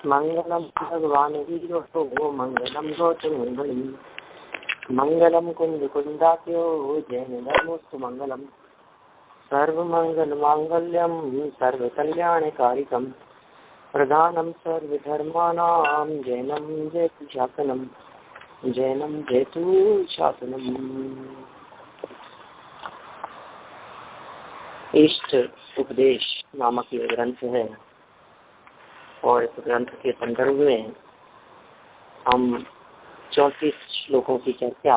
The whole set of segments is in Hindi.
मंगलम भगवान वीरो मंगलम गौतमंगलम मंगलम कुंद कुंदाख्यो जैन धर्मोस्तु मंगलम सर्वमंगल मांगल्यम सर्वकल्याणकारिकम प्रधानम सर्वधर्माणां जैनम जयतु शासनम जैनम जयतु शासनम। इष्ट उपदेश नामक ये ग्रंथ है और इस ग्रंथ के संदर्भ में हम 34 श्लोकों की चर्चा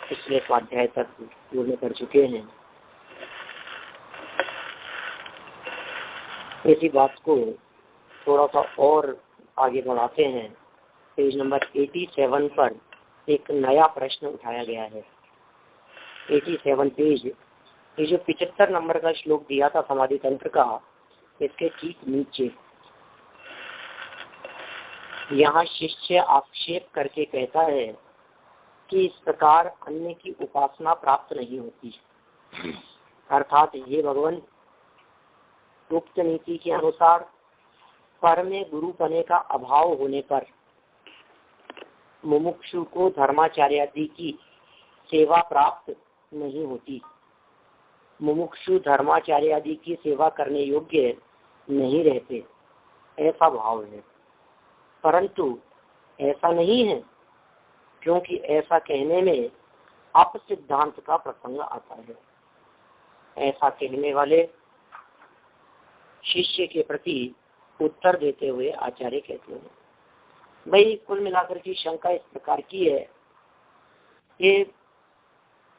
पिछले स्वाध्याय तक पूर्ण कर चुके हैं। इसी बात को थोड़ा सा और आगे बढ़ाते हैं। पेज नंबर 87 पर एक नया प्रश्न उठाया गया है। 87 पेज, ये जो 75 नंबर का श्लोक दिया था समाधि तंत्र का, इसके ठीक नीचे यहाँ शिष्य आक्षेप करके कहता है कि इस प्रकार अन्य की उपासना प्राप्त नहीं होती। अर्थात ये भगवान उक्त नीति के अनुसार पर में गुरु पने का अभाव होने पर मुमुक्षु को धर्माचार्य आदि की सेवा प्राप्त नहीं होती। मुमुक्षु धर्माचार्य आदि की सेवा करने योग्य नहीं रहते, ऐसा भाव है। परंतु ऐसा नहीं है, क्योंकि ऐसा कहने में अप सिद्धांत का प्रसंग आता है। ऐसा कहने वाले शिष्य के प्रति उत्तर देते हुए आचार्य कहते हैं, भाई कुल मिलाकर की शंका इस प्रकार की है कि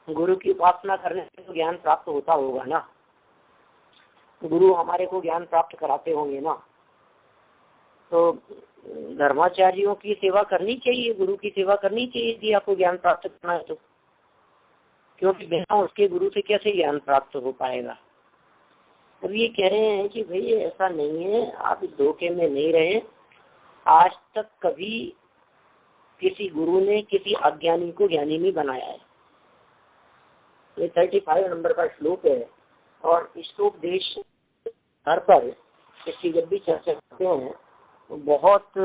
गुरु की उपासना करने से तो ज्ञान प्राप्त होता होगा ना, गुरु हमारे को ज्ञान प्राप्त कराते होंगे ना, तो धर्माचार्यों की सेवा करनी चाहिए, गुरु की सेवा करनी चाहिए यदि आपको ज्ञान प्राप्त करना है तो, क्योंकि बिना उसके गुरु से कैसे ज्ञान प्राप्त हो पाएगा। अब ये कह रहे हैं कि भाई ऐसा नहीं है, आप इस धोखे में नहीं रहे। आज तक कभी किसी गुरु ने किसी अज्ञानी को ज्ञानी नहीं बनाया है। ये 35 नंबर का श्लोक है और इष्टोपदेश हर पर इसकी जब भी चर्चा करते हैं तो बहुत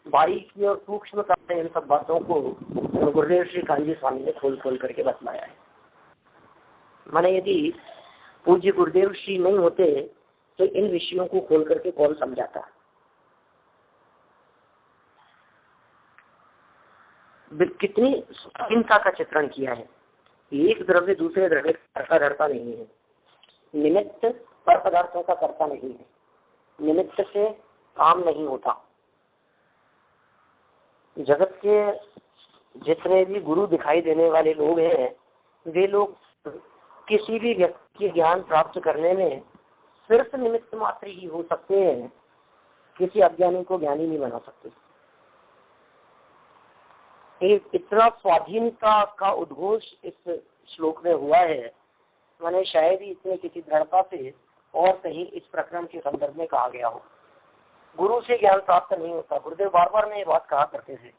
बारीकी और सूक्ष्मता से इन सब बातों को गुरुदेव श्री कांजी स्वामी ने खोल करके बतलाया है। माने यदि पूज्य गुरुदेव श्री नहीं होते तो इन विषयों को खोल करके कौन समझाता। कितनी चिंता का चित्रण किया है। एक द्रव्य दूसरे द्रव्य का करता नहीं है, निमित्त पर पदार्थों का करता नहीं है, निमित्त से काम नहीं होता। जगत के जितने भी गुरु दिखाई देने वाले लोग हैं, वे लोग किसी भी व्यक्ति के ज्ञान प्राप्त करने में सिर्फ निमित्त मात्र ही हो सकते हैं, किसी अज्ञानी को ज्ञानी नहीं बना सकते। एक इतना स्वाधीनता का उद्घोष इस श्लोक में हुआ है, मैंने शायद ही इसमें किसी दृढ़ता से और कहीं इस प्रकरण के संदर्भ में कहा गया हो। गुरु से ज्ञान प्राप्त नहीं होता, गुरुदेव बार बार में ये बात कहा करते थे,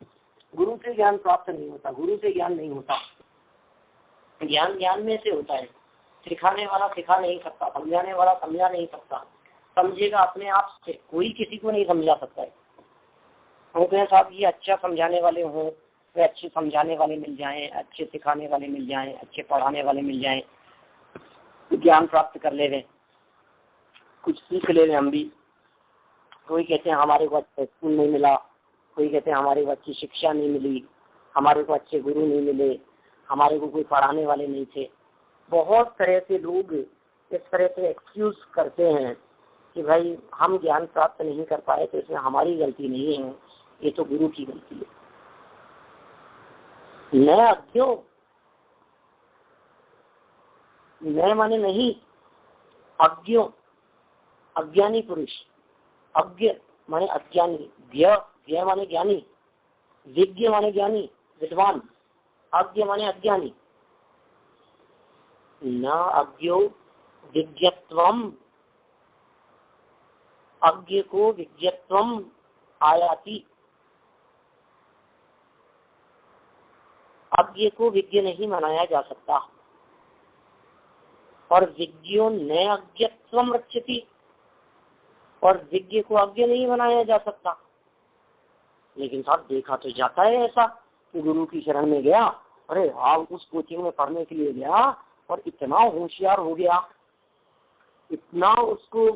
गुरु से ज्ञान प्राप्त नहीं होता, गुरु से ज्ञान नहीं होता। ज्ञान ज्ञान में से होता है, सिखाने वाला सिखा नहीं सकता, समझाने वाला समझा नहीं सकता, समझेगा अपने आप से, कोई किसी को नहीं समझा सकता है। हम कहें साहब ये अच्छा समझाने वाले हों, वे अच्छे समझाने वाले मिल जाएं, अच्छे सिखाने वाले मिल जाएं, अच्छे पढ़ाने वाले मिल जाएं, ज्ञान प्राप्त कर ले रहे, कुछ सीख ले रहे हम भी। कोई कहते हैं हमारे को अच्छा स्कूल नहीं मिला, कोई कहते हैं हमारे को अच्छी शिक्षा नहीं मिली, हमारे को अच्छे गुरु नहीं मिले, हमारे को कोई पढ़ाने वाले नहीं थे। बहुत तरह से लोग इस तरह से एक्सक्यूज करते हैं कि भाई हम ज्ञान प्राप्त नहीं कर पाए तो इसमें हमारी गलती नहीं है, ये तो गुरु की गलती है। न अज्ञो, न माने नहीं, अज्ञो अज्ञानी पुरुष, अज्ञ माने अज्ञानी, ज्ञ माने ज्ञानी, विज्ञ माने ज्ञानी विद्वान, अज्ञ माने अज्ञानी। न अज्ञो विज्ञत्वम, अज्ञ को विज्ञत्वम आयाति, अज्ञ को विज्ञ नहीं मनाया जा सकता। और विज्ञो न अज्ञत्वम रक्षति, और विज्ञ को अज्ञ नहीं बनाया जा सकता। लेकिन साहब देखा तो जाता है ऐसा कि गुरु की शरण में गया, अरे हाँ उस कोचिंग में पढ़ने के लिए गया और इतना होशियार हो गया, इतना उसको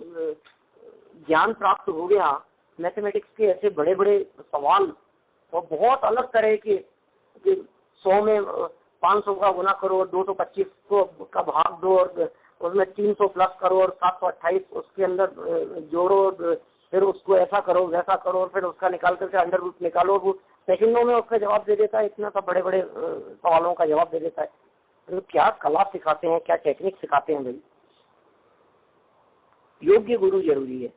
ज्ञान प्राप्त हो गया, मैथमेटिक्स के ऐसे बड़े बड़े सवाल और बहुत अलग तरह के 100 में 500 का गुना करो और 225 का भाग दो और उसमें 300 प्लस करो और 728 उसके अंदर जोड़ो, फिर उसको ऐसा करो वैसा करो और फिर उसका निकाल करके अंडर रूट निकालो, वो सेकंडों में उसका जवाब दे देता है। इतना सब बड़े बड़े सवालों का जवाब दे देता है। तो क्या कला सिखाते हैं, क्या टेक्निक सिखाते हैं भाई। योग्य गुरु जरूरी है।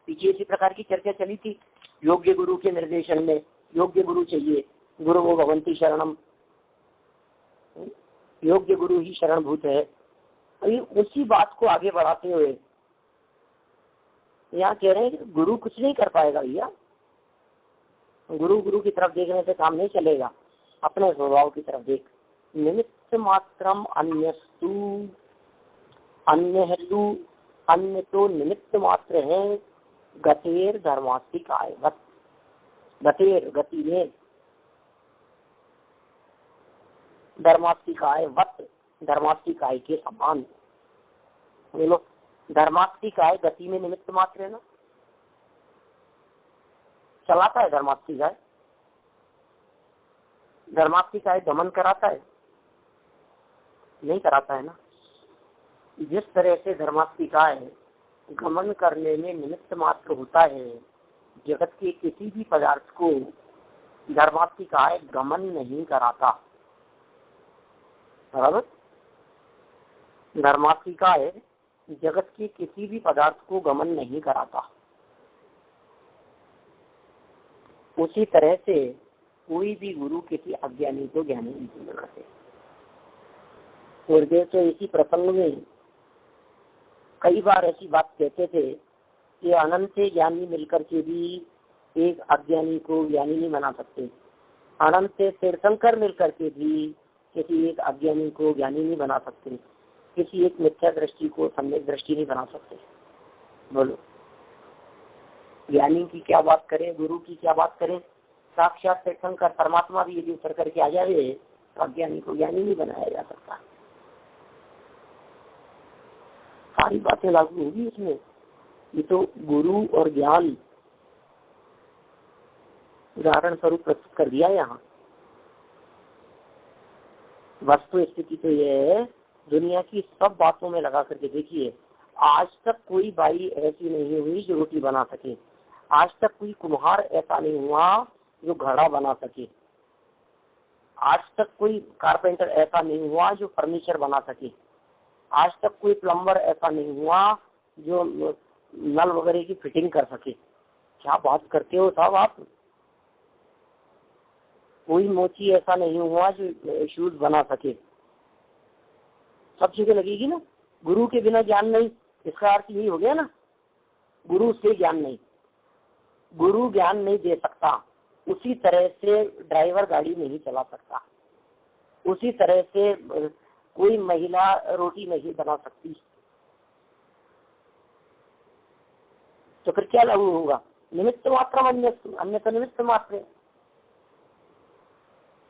पीछे इसी प्रकार की चर्चा चली थी, योग्य गुरु के निर्देशन में योग्य गुरु चाहिए, गुरु वो भगवंती शरणम, योग्य गुरु ही शरणभूत है। अभी उसी बात को आगे बढ़ाते हुए यहाँ कह रहे हैं कि गुरु कुछ नहीं कर पाएगा भैया, गुरु की तरफ देखने से काम नहीं चलेगा, अपने स्वभाव की तरफ देख। निमित्त मात्रम अन्यस्तु, अन्य है तू, अन्य तो निमित्त मात्र है। गतेर धर्मास्तिकाय वत, गतेर गति में, धर्मास्तिकाय वत, धर्मास्तिकाय के समान। बोलो धर्मास्तिकाय गति में निमित्त मात्र है ना, चलाता है धर्मास्तिकाय, धर्मास्तिकाय गमन कराता है नहीं कराता है ना। जिस तरह से धर्मास्तिकाय गमन करने में निमित्त मात्र होता है, जगत के किसी भी पदार्थ को धर्मास्तिकाय गमन नहीं कराता। बराबर, धर्मास्तिकाय जगत के किसी भी पदार्थ को गमन नहीं कराता। उसी तरह से कोई भी गुरु किसी अज्ञानी को ज्ञानी नहीं बनाते। गुरुदेव तो इसी प्रसंग में कई बार ऐसी बात कहते थे कि अनंत ज्ञानी मिलकर के भी एक अज्ञानी को ज्ञानी नहीं बना सकते, अनंत तीर्थंकर मिलकर के भी किसी एक अज्ञानी को ज्ञानी नहीं बना सकते, किसी एक मिथ्या दृष्टि को सम्यक दृष्टि नहीं बना सकते। बोलो ज्ञानी की क्या बात करें, गुरु की क्या बात करें। साक्षात तीर्थंकर परमात्मा भी यदि उतर करके आ जाए तो अज्ञानी को ज्ञानी नहीं बनाया जा सकता। सारी बातें लागू होगी इसमें। ये तो गुरु और ज्ञान उदाहरण स्वरूप प्रस्तुत कर दिया यहाँ। वस्तु स्थिति तो ये है, दुनिया की सब बातों में लगा करके देखिए, आज तक कोई बाई ऐसी नहीं हुई जो रोटी बना सके, आज तक कोई कुम्हार ऐसा नहीं हुआ जो घड़ा बना सके, आज तक कोई कारपेंटर ऐसा नहीं हुआ जो फर्नीचर बना सके, आज तक कोई प्लम्बर ऐसा नहीं हुआ जो नल वगैरह की फिटिंग कर सके। क्या बात करते हो साहब आप। कोई मोची ऐसा नहीं हुआ जो शूज बना सके। सब चीजें लगेगी ना। गुरु के बिना ज्ञान नहीं, इसका अर्थ यही हो गया ना, गुरु से ज्ञान नहीं, गुरु ज्ञान नहीं दे सकता। उसी तरह से ड्राइवर गाड़ी नहीं चला सकता, उसी तरह से कोई महिला रोटी नहीं बना सकती। तो फिर क्या लागू होगा, निमित्त मात्र, अन्य तो निमित्त मात्र।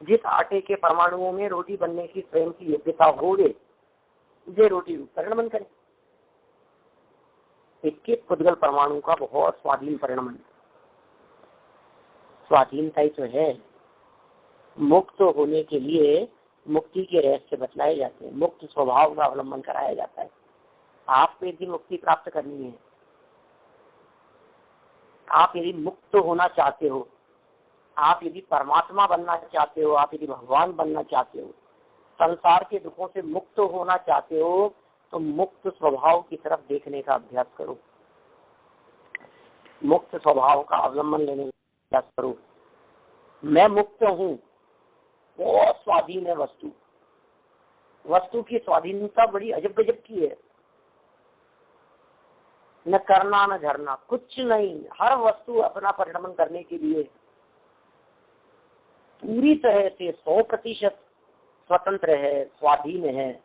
जिस आटे के परमाणुओं में रोटी बनने की स्वयं की योग्यता हो गए, जे रोटी परिणाम बन करे। इसके पुद्गल परमाणु का बहुत स्वाधीन परिणाम है। स्वाधीनता ही तो है। मुक्त होने के लिए मुक्ति के रहस्य बतलाए जाते हैं, मुक्त स्वभाव का अवलंबन कराया जाता है। आपको यदि मुक्ति प्राप्त करनी है, आप यदि मुक्त होना चाहते हो, आप यदि परमात्मा बनना चाहते हो, आप यदि भगवान बनना चाहते हो, संसार के दुखों से मुक्त होना चाहते हो, तो मुक्त स्वभाव की तरफ देखने का अभ्यास करो, मुक्त स्वभाव का अवलंबन लेने का अभ्यास करो। मैं मुक्त हूँ, बहुत स्वाधीन है वस्तु। वस्तु की स्वाधीनता बड़ी अजब गजब की है। न करना न झरना, कुछ नहीं। हर वस्तु अपना परिणमन करने के लिए पूरी तरह से 100% स्वतंत्र है, स्वाधीन है,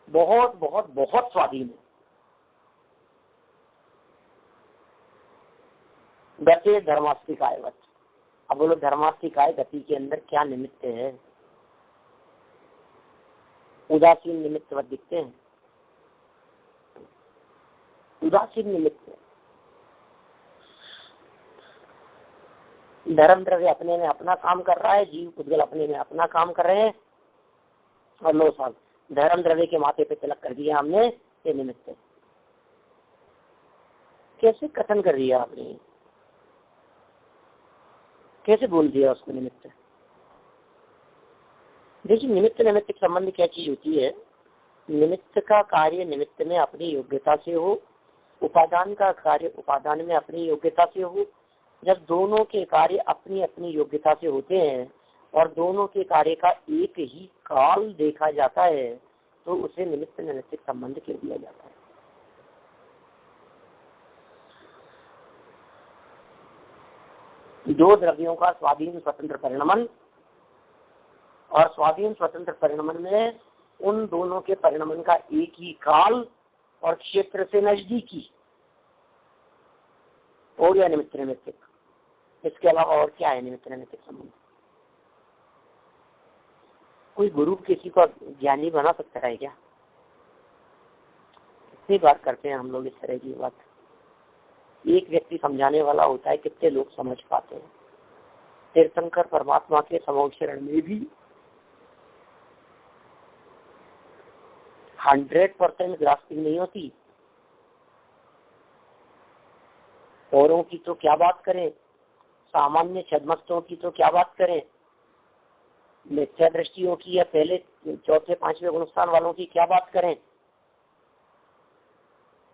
बहुत बहुत बहुत स्वाधीन है। गति धर्मास्तिकायवत। अब बोलो धर्मास्तिकाय गति के अंदर क्या निमित्त है? उदासीन निमित्तवत दिखते हैं, उदासीन निमित्त। धर्म द्रव्य अपने में अपना काम कर रहा है, जीव पुद्गल अपने में अपना काम कर रहे हैं, और लो साहब धर्म द्रव्य के माथे पे तिलक कर दिया हमने, ये निमित्त है। कैसे कथन कर दिया आपने, कैसे बोल दिया उसको निमित्त? देखिए निमित्त निमित्त संबंध क्या चीज होती है? निमित्त का कार्य निमित्त में अपनी योग्यता से हो, उपादान का कार्य उपादान में अपनी योग्यता से हो। जब दोनों के कार्य अपनी अपनी योग्यता से होते हैं और दोनों के कार्य का एक ही काल देखा जाता है तो उसे निमित्त निमित्त संबंध कह दिया जाता है। दो द्रव्यों का स्वाधीन स्वतंत्र परिणमन, और स्वाधीन स्वतंत्र परिणमन में उन दोनों के परिणमन का एक ही काल और क्षेत्र से नजदीकी, और या निमित्त निमित्त। इसके अलावा और क्या है निमित्त निमित्त संबंध? कोई गुरु किसी को ज्ञानी बना सकता है क्या? कितनी बार करते हैं हम लोग इस तरह की बात। एक व्यक्ति समझाने वाला होता है, कितने लोग समझ पाते हैं? तीर्थंकर परमात्मा के समोक्षरण में भी 100% ग्रास्पिंग नहीं होती। औरों की तो क्या बात करें, सामान्य छदमस्तों की तो क्या बात करें, मिथ्या दृष्टियों की या पहले चौथे पांचवें गुणस्थान वालों की क्या बात करें।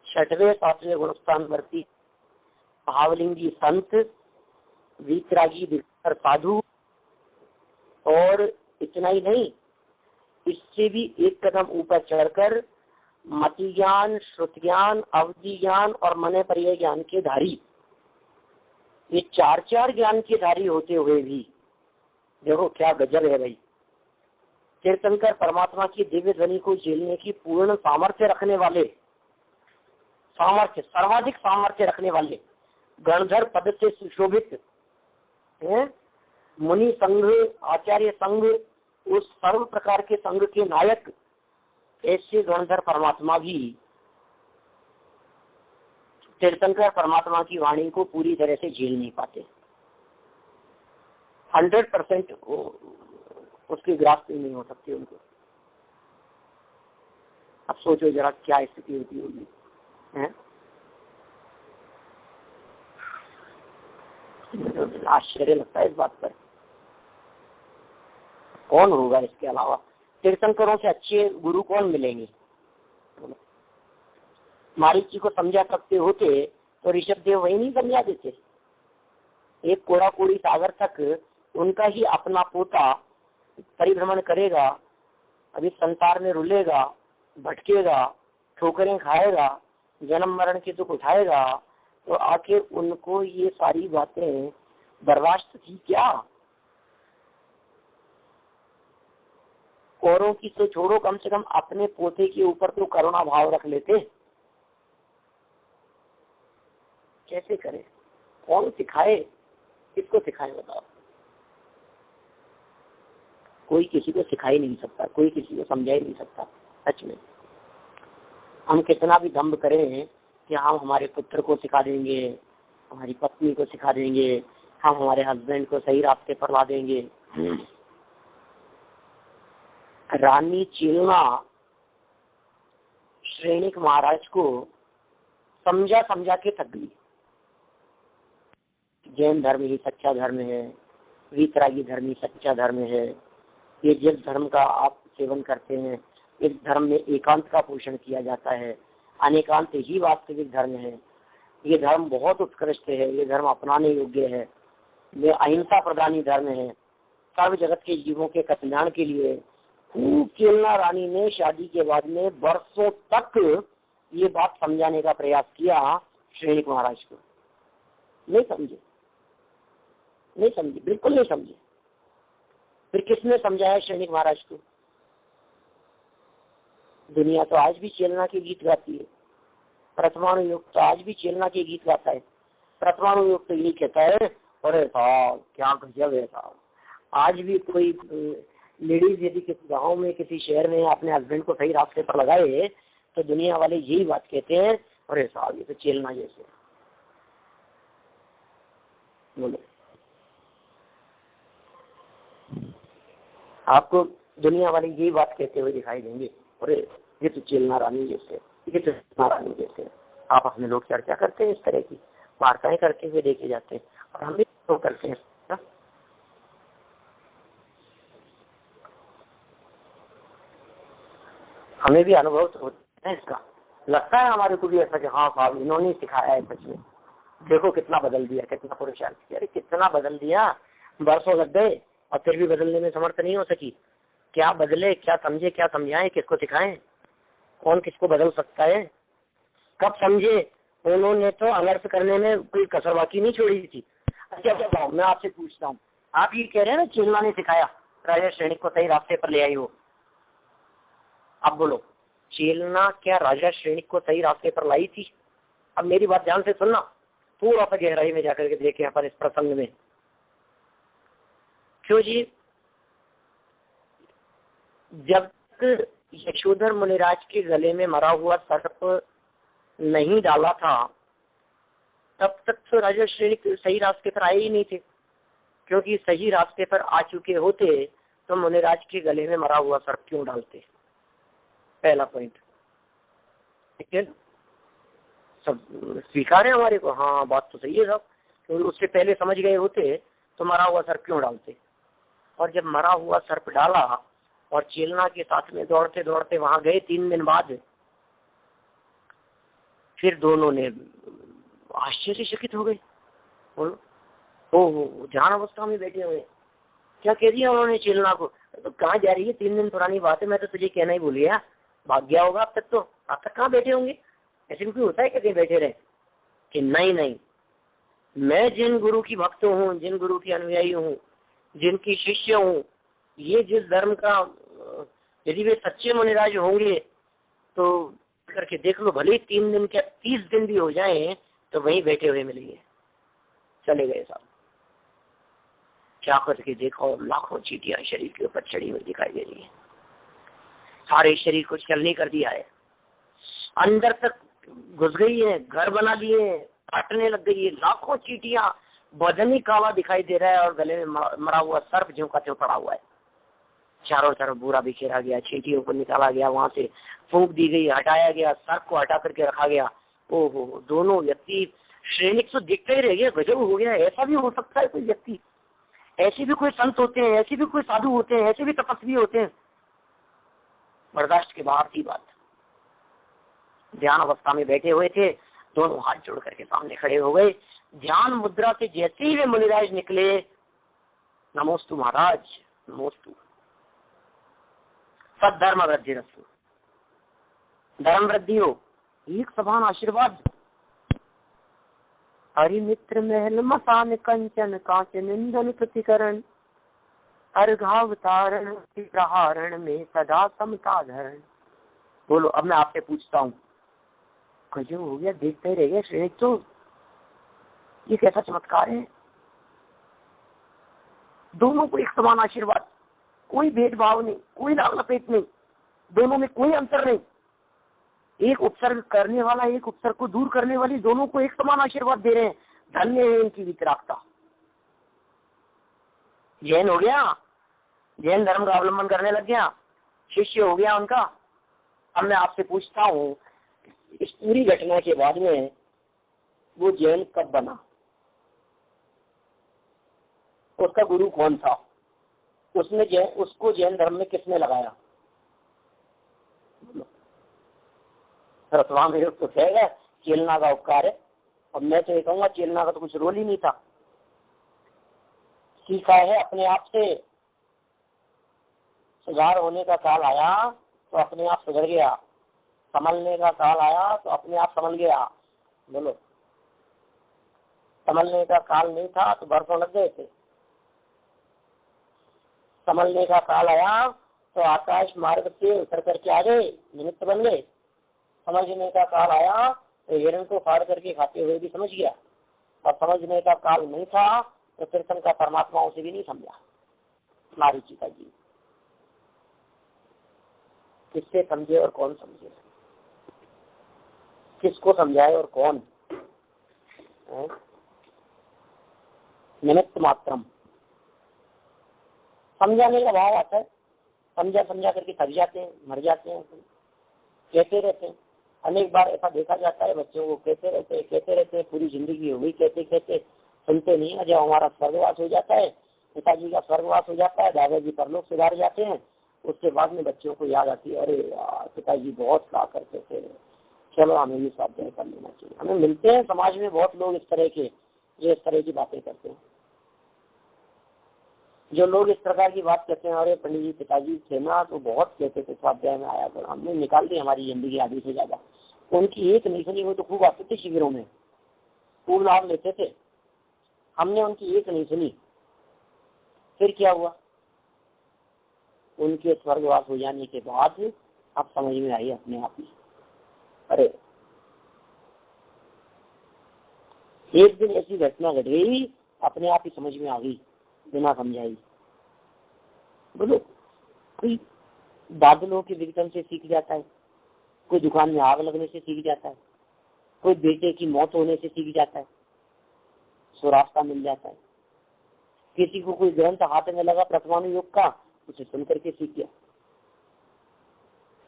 छठवें सातवें गुणस्थान वर्ती भावलिंगी संत, वीतरागी दिग्गर साधु, और इतना ही नहीं, इससे भी एक कदम ऊपर चढ़कर मति ज्ञान, श्रुति ज्ञान, अवधि ज्ञान और मने पर्याय ज्ञान के धारी, ये चार चार ज्ञान के धारी होते हुए भी देखो क्या गजब है भाई। तीर्थंकर परमात्मा की दिव्य ध्वनि को झेलने की पूर्ण सामर्थ्य रखने वाले, सामर्थ्य सर्वाधिक सामर्थ्य रखने वाले, गणधर पद से सुशोभित मुनि संघ, आचार्य संघ, उस सर्व प्रकार के संघ के नायक ऐसे गणधर परमात्मा भी तीर्थंकर परमात्मा की वाणी को पूरी तरह से झेल नहीं पाते। 100% उसकी ग्रास्पिंग नहीं हो सकती उनको। अब सोचो जरा क्या स्थिति होती होगी, आश्चर्य लगता है इस बात पर। कौन होगा इसके अलावा? तीर्थंकरों से अच्छे गुरु कौन मिलेंगे? मारीच जी को समझा सकते होते तो ऋषभ देव वही नहीं समझा देते। एक कोड़ा कोड़ी सागर तक उनका ही अपना पोता परिभ्रमण करेगा, अभी संसार में रुलेगा, भटकेगा, ठोकरें खाएगा, जन्म मरण के दुख उठाएगा, तो आखिर उनको ये सारी बातें बर्दाश्त थी क्या? औरों की तो छोड़ो, कम से कम अपने पोते के ऊपर तो करुणा भाव रख लेते। कैसे करें? कौन सिखाए? किसको सिखाए बताओ? कोई किसी को सिखा ही नहीं सकता, कोई किसी को समझा ही नहीं सकता। सच में हम कितना भी दम्भ करें कि हम हमारे पुत्र को सिखा देंगे, हमारी पत्नी को सिखा देंगे, हम हमारे हस्बैंड को सही रास्ते पर ला देंगे। रानी चीलना श्रेणिक महाराज को समझा समझा के थक गई। जैन धर्म ही सच्चा धर्म है, वीतरागी धर्म ही सच्चा धर्म है। ये जिस धर्म का आप सेवन करते हैं, इस धर्म में एकांत का पोषण किया जाता है, अनेकांत ही वास्तविक धर्म है। ये धर्म बहुत उत्कृष्ट है, ये धर्म अपनाने योग्य है, ये अहिंसा प्रदानी धर्म है, सर्व जगत के जीवों के कल्याण के लिए। खूब चेलना रानी ने शादी के बाद में वर्षों तक ये बात समझाने का प्रयास किया श्रेणिक महाराज को। नहीं समझे, नहीं समझे, बिल्कुल नहीं समझे। फिर किसने समझाया श्रेणिक महाराज को? दुनिया तो आज भी चेलना के गीत गाती है, परमाणु युग तो आज भी चेलना के गीत गाता है। परमाणु योग तो यही कहता है, अरे साहब क्या गजब है साहब। आज भी कोई लेडीज यदि किसी गांव में किसी शहर में अपने हस्बैंड को सही रास्ते पर लगाए तो दुनिया वाले यही बात कहते हैं, अरे साहब ये तो चेलना जैसे। बोलो आपको दुनिया वाले यही बात कहते हुए दिखाई देंगे, अरे ये तो चेलना रानी जैसे, ये तो चेलना रानी जैसे। आप अपने लोग चर्चा करते हैं इस तरह की वार्ताएं करते हुए देखे जाते हैं, और हम भी तो करते हैं। हमें भी अनुभव तो होता है इसका, लगता है हमारे को भी ऐसा कि हाँ साहब इन्होंने सिखाया है सच में, देखो कितना बदल दिया, कितना पुरुषार्थ किया। अरे कितना बदल दिया, बरसों लग गए और फिर भी बदलने में समर्थ नहीं हो सकी। क्या बदले, क्या समझे, क्या समझाएं, किसको सिखाएं, कौन किसको बदल सकता है, कब समझे। उन्होंने तो अनर्थ करने में कोई कसर बाकी नहीं छोड़ी थी। अच्छा मैं आपसे पूछता हूँ, आप ये कह रहे हैं ना चेलना ने सिखाया, राजा श्रेणी को सही रास्ते पर ले आई हो। अब बोलो चेलना क्या राजा श्रेणी को सही रास्ते पर लाई थी? अब मेरी बात ध्यान से सुनना, थोड़ा सा गहराई में जाकर के देखें अपन इस प्रसंग में। क्यों जी? जब तक यशोधर मुनिराज के गले में मरा हुआ सर्प नहीं डाला था तब तक तो राजा श्रेणी सही रास्ते पर आए ही नहीं थे, क्योंकि सही रास्ते पर आ चुके होते तो मुनिराज के गले में मरा हुआ सर्प क्यों डालते? पहला पॉइंट, ठीक है। सब स्वीकार है हमारे को, हाँ बात तो सही है सब, तो उससे पहले समझ गए होते तो मरा हुआ सर्प क्यों डालते। और जब मरा हुआ सर्प डाला और चेलना के साथ में दौड़ते दौड़ते वहां गए 3 दिन बाद, फिर दोनों ने आश्चर्यचकित हो गए। बोलो ओ ध्यान अवस्था में बैठे हुए, क्या कह दिया उन्होंने चेलना को? तो कहाँ जा रही है, 3 दिन पुरानी बात है, मैं तो तुझे कहना ही भूल गया, भाग गया होगा अब तक। तो अब तक कहाँ बैठे होंगे? ऐसे भी कोई होता है कि कहीं बैठे रहे? कि नहीं, मैं जिन गुरु की भक्त हूँ, जिन गुरु की अनुयायी हूँ, जिनकी शिष्य हूँ, ये जिस धर्म का, यदि वे सच्चे मुनिराज होंगे तो करके देख लो, भले 3 दिन क्या 30 दिन भी हो जाए तो वहीं बैठे हुए मिलेंगे। चले गए साहब, क्या करके देखो, लाखों चींटियां शरीर के ऊपर चढ़ी हुई दिखाई दे रही है, सारे शरीर को चलने कर दिया है, अंदर तक घुस गई है, घर बना लिए, काटने लग गई है, लाखों चींटियां, बदन ही काला दिखाई दे रहा है और गले में मरा हुआ सर्प ज्यों का त्यों पड़ा हुआ है। चारों तरफ बुरा बिखेरा गया, चींटियों को निकाला गया, वहां से फूंक दी गई, हटाया गया, सर्प को हटा करके रखा गया। ओहो, दोनों व्यक्ति श्रेणी तो दिखते ही रह गए, गजब हो गया, ऐसा भी हो सकता है कोई व्यक्ति, ऐसे भी कोई संत होते हैं, ऐसे भी कोई साधु होते हैं, ऐसे भी तपस्वी होते हैं। बर्दाश्त के बाहर की बात। ध्यान अवस्था में बैठे हुए थे, दोनों हाथ जोड़ करके सामने खड़े हो गए। ध्यान मुद्रा से जैसे ही वे मुनिराज निकले, नमोस्तु महाराज, नमोस्तु, सद्धर्म वृद्धि रस्तु, धर्म वृद्धि हो, एक समान आशीर्वाद। हरि मित्र महल मसान कंचन कांच निंदन प्रतिकरण, अर्घावतारण प्रहारण में सदा समता धरण। बोलो अब मैं आपसे पूछता हूँ, गजब हो गया, देखते ही रह गए श्रेणी, तो ये कैसा चमत्कार है। दोनों को एक समान आशीर्वाद, कोई भेदभाव नहीं, कोई लाल लपेट नहीं, दोनों में कोई अंतर नहीं, एक उपसर्ग करने वाला एक उपसर्ग को दूर करने वाली, दोनों को एक समान आशीर्वाद दे रहे हैं। धन्य है इनकी वितरागता। जैन हो गया, जैन धर्म का अवलंबन करने लग गया, शिष्य हो गया उनका। अब मैं आपसे पूछता हूँ, इस पूरी घटना के बाद में वो जैन कब बना? उसका गुरु कौन था? उसको जैन धर्म में किसने लगाया? रतवा मेरे तो कहेगा चेलना का उपकार है, और मैं तो ये कहूंगा चेलना का तो कुछ रोल ही नहीं था। सीखा है अपने आप से, सुधार होने का काल आया तो अपने आप सुधर गया, संभलने का काल आया तो अपने आप संभल गया। बोलो, संभलने का काल नहीं था तो बरसों लग गए थे। संभलने का काल आया तो आकाश मार्ग से उतर करके आ गए, निमित्त बन गए। समझने का काल आया तो हिरण को फाड़ करके खाते हुए भी समझ गया। और समझने का काल नहीं था तो तीर्थंकर परमात्माओं से भी नहीं समझा। मारीचिका जी किससे समझे और कौन समझे, किसको समझाए और कौन? निमित्त मात्रम। समझाने का भाव आता है, समझा समझा करके थक जाते हैं, मर जाते हैं, कहते रहते हैं। अनेक बार ऐसा देखा जाता है, बच्चों को कहते रहते हैं, पूरी जिंदगी हो गई कहते कहते, सुनते नहीं है। जब हमारा स्वर्गवास हो जाता है, पिताजी का स्वर्गवास हो जाता है, दादाजी परलोक सुधार जाते हैं, उसके बाद में बच्चों को याद आती है, अरे यार पिताजी बहुत कहा करते थे, चलो हमें भी स्वाध्याय कर लेना चाहिए। हमें मिलते हैं समाज में बहुत लोग इस तरह के जो इस तरह की बातें करते हैं। जो लोग इस प्रकार की बात करते हैं, अरे पंडित जी पिताजी थे ना तो बहुत कहते थे स्वाध्याय में आया कर, हमने निकाल दी हमारी जिंदगी आधी से ज्यादा। उनकी एक नहीं सुनी, वो तो खूब आते थे शिविरों में, खूब लाभ लेते थे, हमने उनकी एक नहीं सुनी। फिर क्या हुआ? उनके स्वर्गवास हो जाने के बाद अब समझ में आई अपने आप ही। अरे एक दिन ऐसी घटना घट गई, अपने आप ही समझ में आ गई बिना समझाई। बोलो, कोई बादलों के विघटन से सीख जाता है, कोई दुकान में आग लगने से सीख जाता है, कोई बेटे की मौत होने से सीख जाता है, सो रास्ता मिल जाता है। किसी को कोई ग्रंथ हाथ में लगा परमाणु का, उसे सुन करके सीख गया।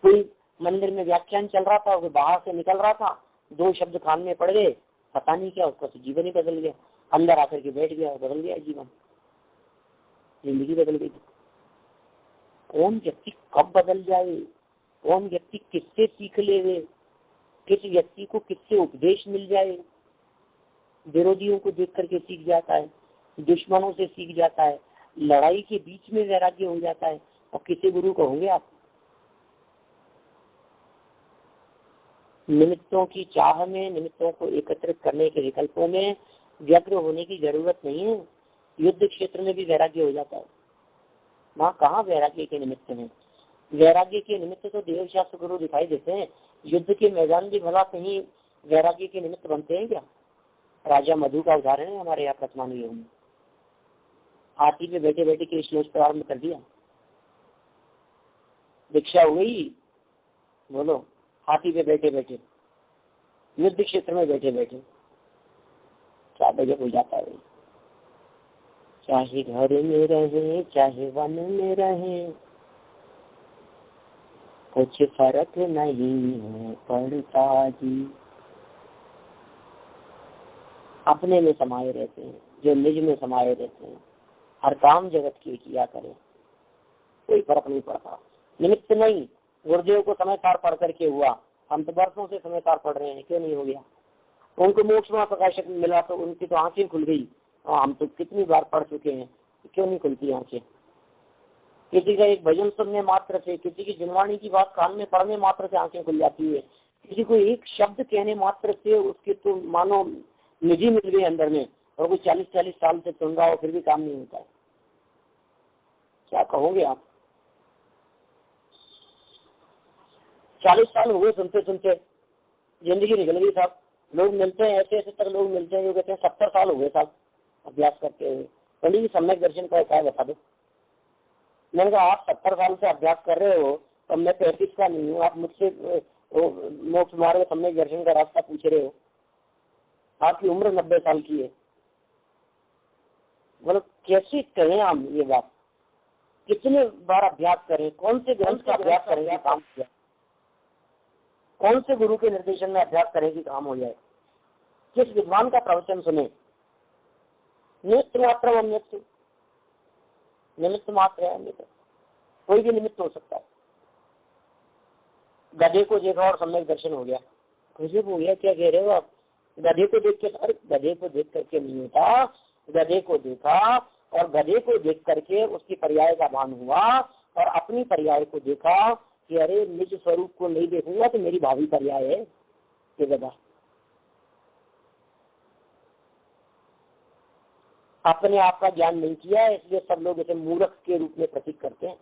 कोई मंदिर में व्याख्यान चल रहा था, वो बाहर से निकल रहा था, दो शब्द कान में पड़ गए, पता नहीं क्या उसका जीवन ही बदल गया, अंदर आकर के बैठ गया, बदल गया जीवन, जिंदगी बदल गई। कौन व्यक्ति कब बदल जाए, कौन व्यक्ति किससे सीख ले, किस व्यक्ति को किससे उपदेश मिल जाए। विरोधियों को देख करके सीख जाता है, दुश्मनों से सीख जाता है, लड़ाई के बीच में वैराग्य हो जाता है। और किसी गुरु को होंगे आप? निमित्तों की चाह में, निमित्तों को एकत्रित करने के विकल्पों में व्यग्र होने की जरूरत नहीं है। युद्ध क्षेत्र में भी वैराग्य हो जाता है। वहाँ कहाँ वैराग्य के निमित्त है? वैराग्य के निमित्त तो देव शास्त्र गुरु दिखाई देते हैं। युद्ध के मैदान भी भला कहीं वैराग्य के निमित्त बनते हैं क्या? राजा मधु का उदाहरण है हमारे यहाँ प्रथमान युग में। हाथी पे बैठे बैठे कृष्ण प्रारंभ कर दिया, दीक्षा हो गई। बोलो, हाथी पे बैठे बैठे, युद्ध क्षेत्र में बैठे बैठे क्या गजब हो जाता है। चाहे घर में रहे चाहे वन में रहे, कुछ फर्क नहीं है पड़ता जी। अपने में समाये रहते हैं, जो निज में समाये रहते हैं, हर काम जगत की किया करें, कोई फर्क नहीं पड़ता। निमित्त नहीं, गुरुदेव को समय पार पढ़ करके हुआ, हम तो वर्षों से समय पार पढ़ रहे हैं, क्यों नहीं हो गया? उनको मोक्ष में प्रकाशक मिला तो उनकी तो आंखें खुल गई। हम तो कितनी बार पढ़ चुके हैं, क्यों नहीं खुलती आंखें? किसी का एक भजन सुनने मात्र से, किसी की जिनवाणी की बात कान में पढ़ने मात्र से आंखें खुल जाती है। किसी को एक शब्द कहने मात्र से उसके तो मानो निजी मिल गई अंदर में, और कोई 40-40 साल से सुन रहा हो फिर भी काम नहीं होता है। क्या कहोगे आप? 40 साल हो गए सुनते सुनते, जिंदगी निकल गई साहब। लोग मिलते हैं, ऐसे ऐसे तक लोग मिलते हैं जो कहते हैं 70 साल हो गए साहब अभ्यास करते हुए, पंडित जी सम्यक दर्शन का उपाय बता दो। मैंने कहा आप 70 साल से अभ्यास कर रहे हो, तो मैं 35 का नहीं हूँ, आप मुझसे मोक्ष मार्ग सम्यक दर्शन का रास्ता पूछ रहे हो। आपकी उम्र 90 साल की है। मतलब कैसे कहें हम ये बात? कितने बार अभ्यास करें, कौन से ग्रंथ का अभ्यास करेंगे काम हो जाए, कौन से गुरु के निर्देशन में अभ्यास करें कि काम हो जाए, किस विद्वान का प्रवचन सुने? निमित्त मात्र अनित्य, निमित्त मात्र है अनित्य, कोई भी निमित्त हो सकता है। गधे को देखा और सम्यक दर्शन हो गया, गजब हो गया, क्या कह रहे हो आप? गधे को देख के, अरे गधे को देख करके नहीं होता, गधे को देखा और गधे को देख करके उसकी पर्याय का भान हुआ, और अपनी पर्याय को देखा कि अरे निज स्वरूप को नहीं देखूंगा तो मेरी भावी पर्याय है ये गधा। अपने आप का ज्ञान नहीं किया, इसलिए सब लोग इसे मूर्ख के रूप में प्रतीक करते हैं,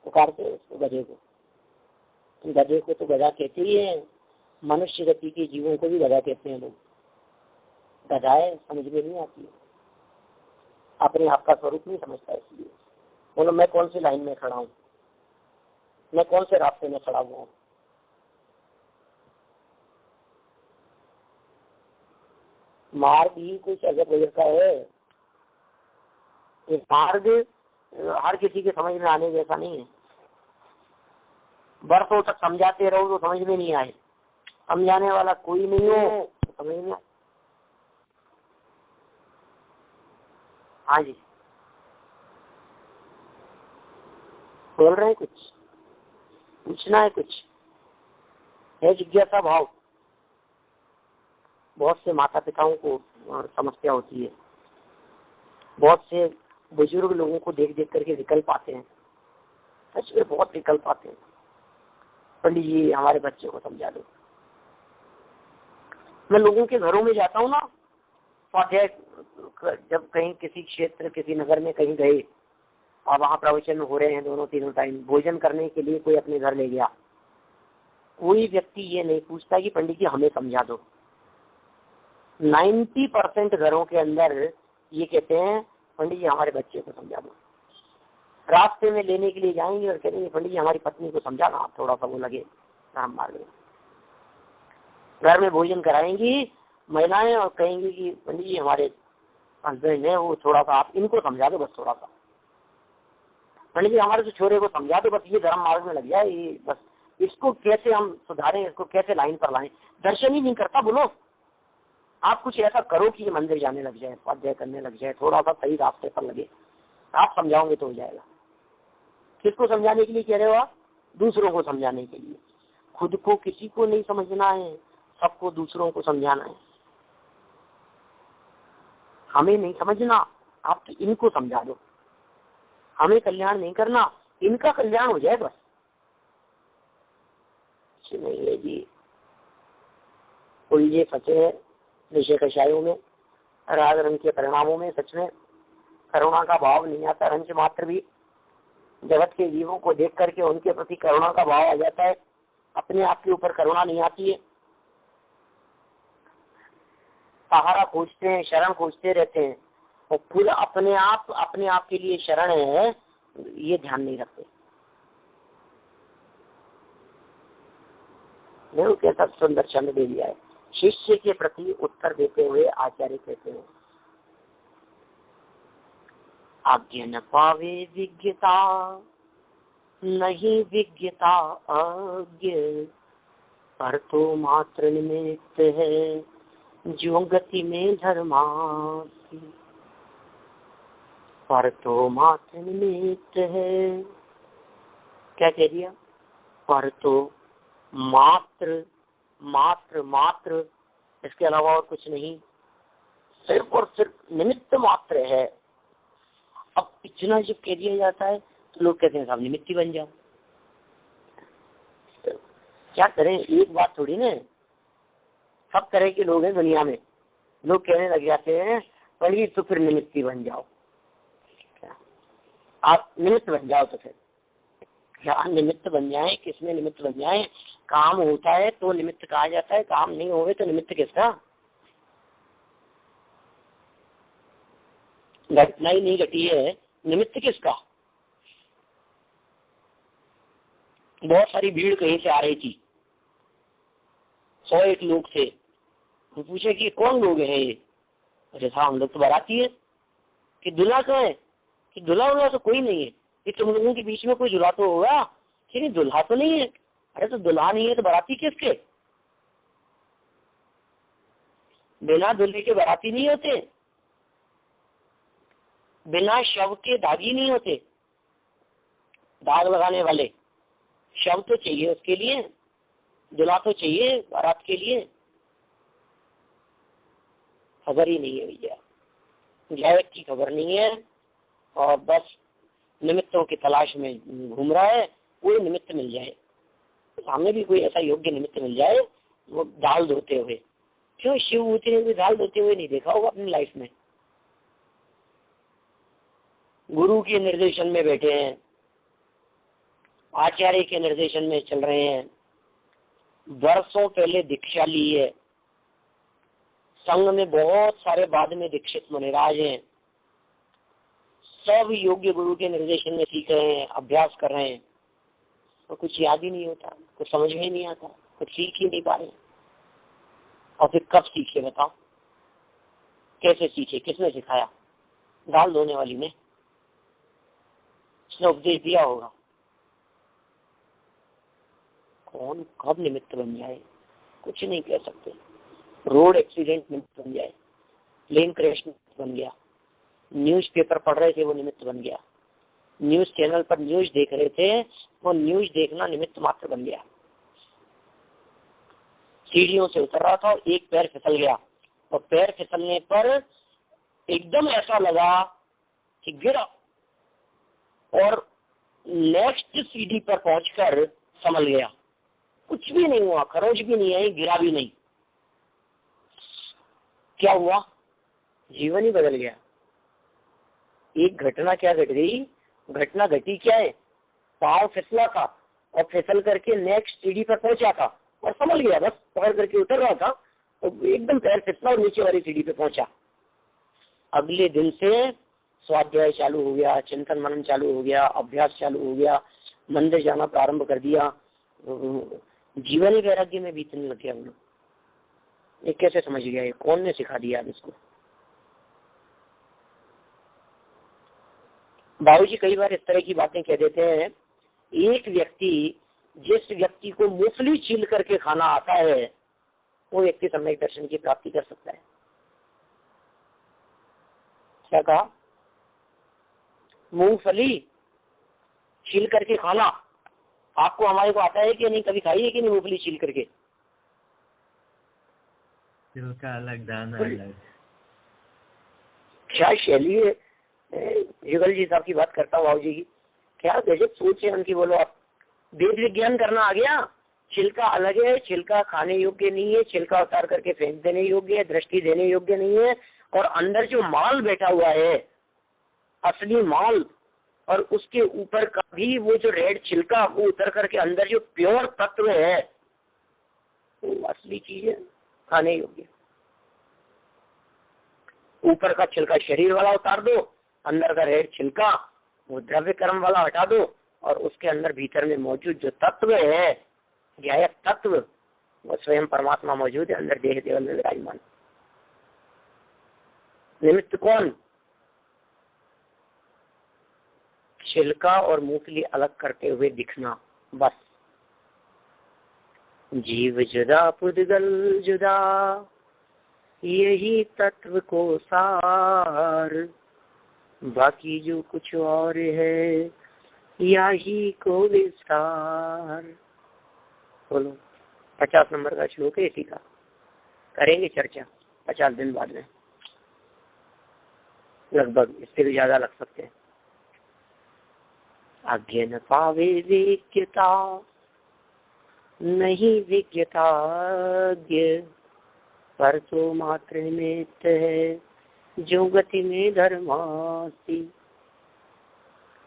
पुकारते हैं उसको गधे को। गधे को तो गधा कहते ही है, मनुष्य गति के जीवों को भी गधा कहते हैं लोग। गधा है, समझ में नहीं आती है, अपने आप का स्वरूप नहीं समझता। इसलिए बोलो मैं कौन सी लाइन में खड़ा हूँ, मैं कौन से रास्ते में खड़ा हुआ हूँ। मार्ग ही कुछ अजब गजब का है। ये मार्ग हर किसी के समझ में आने जैसा नहीं है। बरसों तक समझाते रहो तो समझ में नहीं आए, समझाने वाला कोई नहीं हो तो समझ में। हाँ जी, बोल रहे हैं, कुछ पूछना है, कुछ है जिज्ञासा भाव। बहुत से माता पिताओं को समस्या होती है, बहुत से बुजुर्ग लोगों को देख देख करके विकल्प आते हैं, सच में बहुत विकल्प आते हैं। पंडित जी हमारे बच्चों को समझा दो। मैं लोगों के घरों में जाता हूँ ना, स्वाध्याय जब कहीं किसी क्षेत्र किसी नगर में कहीं गए और वहाँ प्रवचन हो रहे हैं दोनों तीनों टाइम, भोजन करने के लिए कोई अपने घर ले गया, कोई व्यक्ति ये नहीं पूछता कि पंडित जी हमें समझा दो। 90% घरों के अंदर ये कहते हैं पंडित जी हमारे बच्चे को समझा दो। रास्ते में लेने के लिए जाएंगे और कहेंगे पंडित जी हमारी पत्नी को समझाना, आप थोड़ा सा वो लगे धर्म मार्ग में। घर में भोजन कराएंगी महिलाएं और कहेंगी कि पंडित जी हमारे हस्बैंड है वो थोड़ा सा आप इनको समझा दो, बस थोड़ा सा पंडित जी हमारे तो छोरे को समझा दो, बस ये धर्म मार्ग में लग जाए, ये बस इसको कैसे हम सुधारें, इसको कैसे लाइन पर लाएं। दर्शन ही नहीं करता। बोलो आप कुछ ऐसा करो कि ये मंदिर जाने लग जाए, स्वाध्याय करने लग जाए, थोड़ा सा सही रास्ते पर लगे, आप समझाओगे तो हो जाएगा। किसको समझाने के लिए कह रहे हो आप? दूसरों को समझाने के लिए। खुद को किसी को नहीं समझना है, सबको दूसरों को समझाना है। हमें नहीं समझना, आप तो इनको समझा दो। हमें कल्याण नहीं करना, इनका कल्याण हो जाए बस। नहीं है जी, उलझे फंसे विषय कषायों में, राग रंग के परिणामों में। सच में करुणा का भाव नहीं आता, रंच मात्र भी। जगत के जीवों को देख करके उनके प्रति करुणा का भाव आ जाता है, अपने आप के ऊपर करुणा नहीं आती है। सहारा खोजते हैं, शरण खोजते रहते हैं और खुद अपने आप के लिए शरण है ये ध्यान नहीं रखते। देखो कैसा सुंदर छंद दे दिया है। शिष्य के प्रति उत्तर देते हुए आचार्य कहते हैं, आज्ञा न पावे विज्ञता, नहीं विज्ञता आज्ञ, पर तो मात्र निमित्त है जो गति में धर्मा, पर तो मात्र निमित्त है। क्या कह दिया? पर तो मात्र मात्र मात्र, इसके अलावा और कुछ नहीं, सिर्फ और सिर्फ निमित्त मात्र है। अब इतना जब कह दिया जाता है तो लोग कहते हैं साहब निमित्ती बन जाओ। तो क्या करें, एक बात थोड़ी ना, सब तरह के लोग हैं दुनिया में। लोग कहने लग जाते हैं पढ़िए तो फिर निमित्ती बन जाओ, आप निमित्त बन जाओ। तो फिर क्या निमित्त बन जाए, किसमें निमित्त बन जाए? काम होता है तो निमित्त कहा जाता है, काम नहीं होवे तो निमित्त किसका? घटना ही नहीं घटी है, निमित्त किसका? बहुत सारी भीड़ कहीं से आ रही थी, 101 लोग थे। तो पूछे कि कौन लोग हैं ये? अरे साहब हम लोग तो बाराती है। कि दूल्हा कहाँ है? कि दूल्हा तो कोई नहीं है। कि तुम लोगों के बीच में कोई दूल्हा तो होगा? कि नहीं दूल्हा तो नहीं है। अरे तो दूल्हा नहीं है तो बाराती किसके? बिना दूल्हे के बाराती नहीं होते, बिना शव के दागी नहीं होते। दाग लगाने वाले शव तो चाहिए उसके लिए, दूल्हा तो चाहिए बारात के लिए। खबर ही नहीं है भैया, जायक की खबर नहीं है और बस निमित्तों की तलाश में घूम रहा है। कोई निमित्त मिल जाए, सामने भी कोई ऐसा योग्य निमित्त मिल जाए, वो दाल धोते हुए। क्यों शिव होते हुए दाल धोते हुए नहीं देखा होगा अपनी लाइफ में? गुरु के निर्देशन में बैठे हैं, आचार्य के निर्देशन में चल रहे हैं, वर्षों पहले दीक्षा ली है, संघ में बहुत सारे बाद में दीक्षित मुनिराज हैं, सब योग्य गुरु के निर्देशन में सीख रहे हैं, अभ्यास कर रहे हैं, तो कुछ याद ही नहीं होता, कुछ समझ में ही नहीं आता, कुछ सीख ही नहीं पा रहे। और फिर कब सीखे बताओ, कैसे सीखे, किसने सिखाया? दाल धोने वाली ने, उसने उपदेश दिया होगा। कौन कब निमित्त बन जाए कुछ नहीं कह सकते। रोड एक्सीडेंट निमित्त बन जाए, प्लेन क्रैश निमित्त बन गया, न्यूज़पेपर पढ़ रहे थे वो निमित्त बन गया, न्यूज चैनल पर न्यूज देख रहे थे वो न्यूज देखना निमित्त मात्र बन गया। सीढ़ियों से उतर रहा था और एक पैर फिसल गया, और पैर फिसलने पर एकदम ऐसा लगा कि गिरा, और नेक्स्ट सीढ़ी पर पहुंचकर संभल गया। कुछ भी नहीं हुआ, खरोच भी नहीं आई, गिरा भी नहीं। क्या हुआ? जीवन ही बदल गया। एक घटना क्या घट गई? घटना घटी क्या है? पाँव फिसला था और फिसल करके नेक्स्ट सीढ़ी पर पहुंचा था और संभल गया, बस पकड़ करके उतर रहा था तो एकदम पैर फिसला और नीचे वाली सीढ़ी पे पहुंचा। अगले दिन से स्वाध्याय चालू हो गया, चिंतन मनन चालू हो गया, अभ्यास चालू हो गया, मंदिर जाना प्रारंभ कर दिया, जीवन ही वैराग्य में बीतने लग गया। ये कैसे समझ गया? ये कौन ने सिखा दिया इसको? बाबूजी कई बार इस तरह की बातें कह देते हैं। एक व्यक्ति, जिस व्यक्ति को मूंगफली छील करके खाना आता है, वो व्यक्ति सम्यक दर्शन की प्राप्ति कर सकता है। क्या कहा? मूंगफली छील करके खाना आपको हमारे को आता है कि नहीं? कभी खाई है कि नहीं मूंगफली छील करके? छिलका अलग, दाना अलग। क्या शैली है? युगल जी साहब की बात करता हूँ बाबू जी की, क्या गजब सोच है उनकी। बोलो आप, वेद विज्ञान करना आ गया। छिलका अलग है, छिलका खाने योग्य नहीं है, छिलका उतार करके फेंक देने योग्य है, दृष्टि देने योग्य नहीं है, और अंदर जो माल बैठा हुआ है, असली माल, और उसके ऊपर का भी वो जो रेड छिलका, वो उतर करके अंदर जो प्योर तत्व है, वो असली चीज है, खाने योग्य। ऊपर का छिलका शरीर वाला उतार दो, अंदर का रेड छिलका वो द्रव्य कर्म वाला हटा दो, और उसके अंदर भीतर में मौजूद जो तत्व है, ज्ञाय तत्व, वो स्वयं परमात्मा मौजूद है अंदर, देह देवल में विराजमान। निमित्त कौन? छिलका और मूंगफली अलग करते हुए दिखना, बस। जीव जुदा पुद्गल जुदा, यही तत्व को सार, बाकी जो कुछ और है यही को विस्तार। बोलो, 50 नंबर का श्लोक है इसी का, करेंगे चर्चा 50 दिन बाद में, लगभग इससे भी ज्यादा लग सकते हैं। आज्ञा न पावे विज्ञता, नहीं विज्ञता पर तो मात्र निमित्त है, जो गति में धर्मास्ति।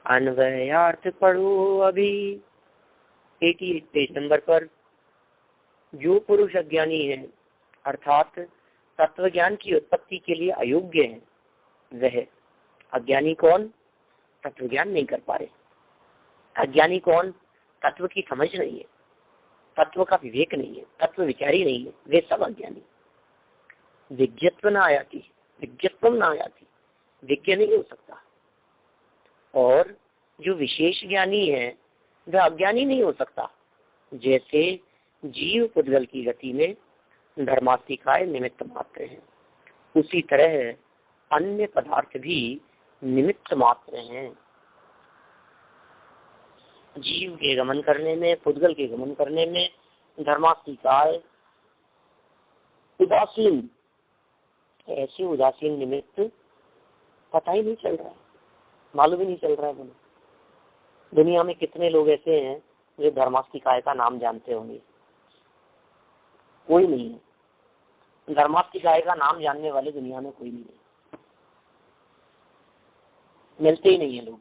अन्वयार्थ पढ़ो अभी 88 पेज नंबर पर। जो पुरुष अज्ञानी है, अर्थात तत्व ज्ञान की उत्पत्ति के लिए अयोग्य है, वह अज्ञानी कौन? तत्व ज्ञान नहीं कर पा रहे। अज्ञानी कौन? तत्व की समझ नहीं है, तत्व का विवेक नहीं है, तत्व विचारी नहीं है, वे सब अज्ञानी। विज्ञत्व न आयाति, विज्ञत्वम न आयाति, विज्ञ नहीं हो सकता। और जो विशेष ज्ञानी है वह अज्ञानी नहीं हो सकता। जैसे जीव पुद्गल की गति में धर्मास्तिकाय निमित्त मात्र है, उसी तरह अन्य पदार्थ भी निमित्त मात्र हैं। जीव के गमन करने में, पुद्गल के गमन करने में धर्मास्तिकाय उदासीन, ऐसे उदासीन निमित्त पता ही नहीं चल रहा है, मालूम ही नहीं चल रहा है। दुनिया में कितने लोग ऐसे हैं जो धर्मास्तिकाय का नाम जानते होंगे? कोई नहीं है। धर्मास्तिकाय का नाम जानने वाले दुनिया में कोई नहीं है, मिलते ही नहीं है लोग।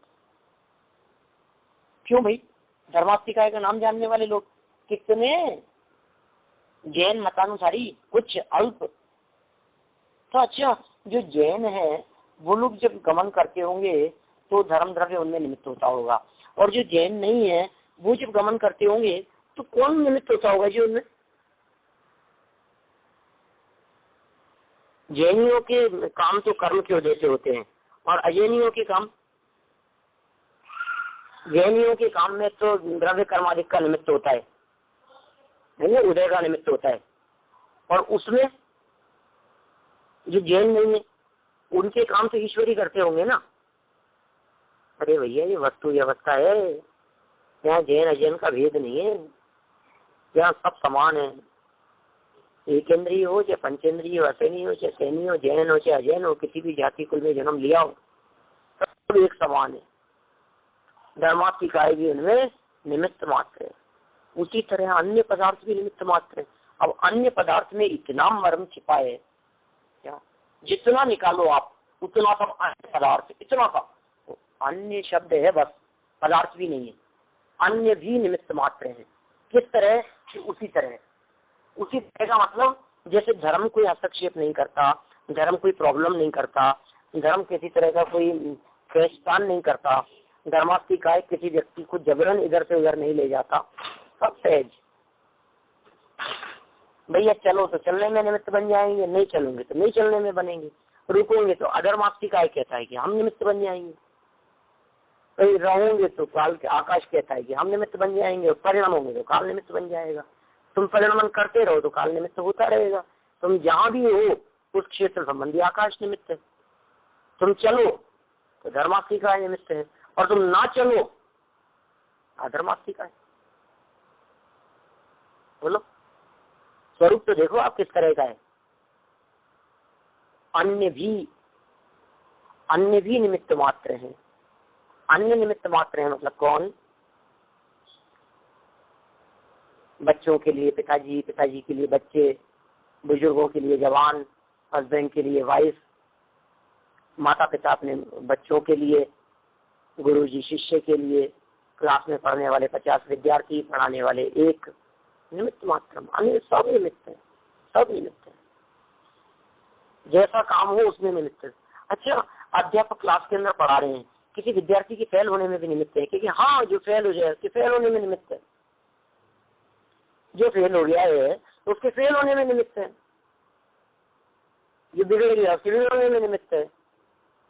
क्यों भाई? धर्मास्तिकाय का नाम जानने वाले लोग कितने? जैन मतानुसारी कुछ अल्प, तो अच्छा, जो जैन है वो लोग जब गमन करते होंगे तो धर्म द्रव्य उनमें निमित्त होता होगा, और जो जैन नहीं है वो जब गमन करते होंगे तो कौन निमित्त होता होगा जी उनमें? जैनियों के काम तो कर्म के उद्देश्य होते हैं, और अजैनियों के काम, जैनियों के काम में तो द्रव्य कर्माधिक का निमित्त होता है, उदय का निमित्त होता है, और उसमें जो जैन नहीं है उनके काम तो ईश्वरी करते होंगे ना। अरे भैया ये वस्तु व्यवस्था है, यहाँ जैन अजैन का भेद नहीं है, यहाँ सब समान है। एक इंद्रिय हो चाहे पंचेंद्रिय हो, असैनी हो चाहे सैनी हो, जैन हो चाहे अजैन हो, किसी भी जाति कुल में जन्म लिया हो, सब एक समान है। धर्मात्मिकाएं भी उनमें निमित्त मात्र है, उसी तरह अन्य पदार्थ भी निमित्त मात्र है। अब अन्य पदार्थ में इतना मर्म छिपा है, क्या जितना निकालो आप उतना सब अन्य पदार्थ, इतना का अन्य शब्द है, बस पदार्थ भी नहीं है, अन्य भी निमित्त मात्र है। किस तरह? उसी तरह का मतलब जैसे धर्म कोई हस्तक्षेप नहीं करता, धर्म कोई प्रॉब्लम नहीं करता, धर्म किसी तरह का कोई खेचतान नहीं करता, धर्मात्मिकाएं किसी व्यक्ति को जबरन इधर से उधर नहीं ले जाता, सब सहज। भैया चलो तो चलने में निमित्त बन जाएंगे, नहीं चलोगे तो नहीं चलने में बनेंगे, रुकोगे तो अधर्मात्मिकाएं कहता है कि हम निमित्त बन जाएंगे, कहीं रहोगे तो काल के आकाश कहता है कि हम निमित्त बन जाएंगे, परिणाम होंगे तो काल निमित्त बन जाएगा। तुम परिणाम करते रहो तो काल निमित्त होता रहेगा। तुम जहां भी हो उस क्षेत्र संबंधी आकाश निमित्त है। तुम चलो तो धर्मात्मिका निमित्त है, और तुम ना चलो अधर्मात्मिका है। बोलो स्वरूप तो देखो आप किस तरह का है। अन्य भी निमित्त मात्र है। अन्य निमित्त मात्र है मतलब कौन? बच्चों के लिए पिताजी, पिताजी के लिए बच्चे, बुजुर्गों के लिए जवान, हस्बैंड के लिए वाइफ, माता पिता अपने बच्चों के लिए, गुरुजी शिष्य के लिए, क्लास में पढ़ने वाले 50 विद्यार्थी, पढ़ाने वाले एक, निमित्त मात्र। अन्य सब निमित्त है, सब निमित्त है, जैसा काम हो उसमें निमित्त है। अच्छा, अध्यापक क्लास के अंदर पढ़ा रहे हैं, किसी विद्यार्थी के फेल होने में भी निमित्त है, क्योंकि हाँ जो फेल हो जाए उसके फेल होने में निमित्त है, जो फेल हो गया है तो उसके फेल होने में निमित्त है, जो बिगड़ गया उसके बिगड़ होने में निमित्त है,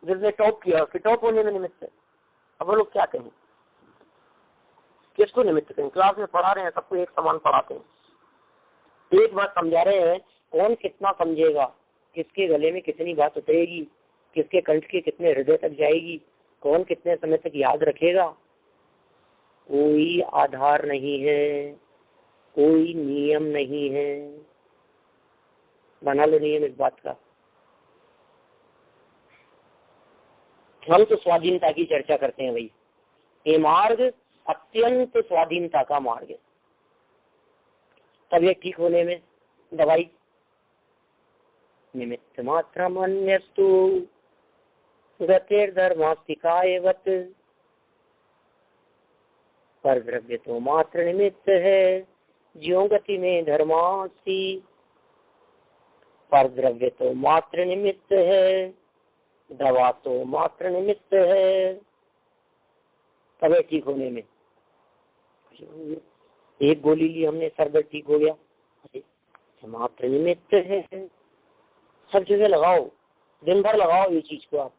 जिसने टॉप किया उसके टॉप होने में निमित्त है। अब वो लोग क्या कहें, किसको निमित्त कहें? क्लास में पढ़ा रहे हैं, सबको एक समान पढ़ाते हैं, एक बात समझा रहे हैं, कौन कितना समझेगा, किसके गले में कितनी बात उतरेगी, किसके कंठ के कितने हृदय तक जाएगी, कौन कितने समय तक याद रखेगा, कोई आधार नहीं है, कोई नियम नहीं है। बना लो नियम इस बात का। हम तो स्वाधीनता की चर्चा करते हैं भाई, ये मार्ग अत्यंत स्वाधीनता का मार्ग है। तबियत ठीक होने में दवाई निमित्त मात्रम अन्यस्तु गतिर्धर्मास्तिकायवत्, पर द्रव्य तो मात्र निमित्त है, ज्यों गति में धर्मास्ति। पर द्रव्य तो मात्र निमित्त है, दवा तो मात्र निमित्त है। तबियत ठीक होने में एक गोली ली हमने, सर दर्द ठीक हो गया, मात्र निमित्त है। सब जगह लगाओ, दिन भर लगाओ ये चीज को, आप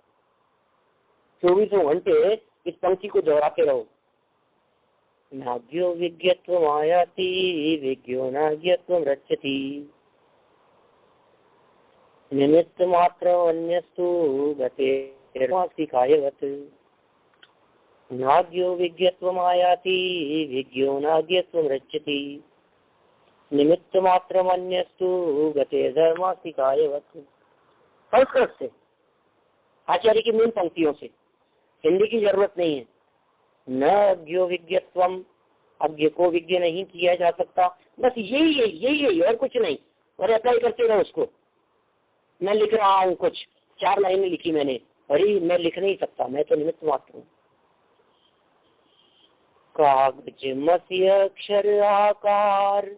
24 घंटे इस पंक्ति को दोहराते रहो। नाज्ञो विज्ञत्वम् आयाति, विज्ञो नाज्ञत्वम् रक्षति, निमित्त मात्र अन्यस्तु गतिर्मास्तिकायवत्। नाज्ञो विज्ञत्वम् आयाति, विज्ञो नाज्ञत्वम् रक्षति, निमित्त मात्रम अन्यस्तु गतिर्धर्मास्तिकायवत्। संस्कृत से, आचार्य की मूल पंक्तियों से, हिंदी की जरूरत नहीं है। न अज्ञो विज्ञत्वम, अज्ञ को विज्ञ नहीं किया जा सकता, बस यही और कुछ नहीं। और अप्लाई करते रहो उसको। मैं लिख रहा हूँ कुछ 4 लाइनें लिखी मैंने, अरे मैं लिख नहीं सकता, मैं तो निमित्त मात्र हूँ। कागज मस्य अक्षर आकार,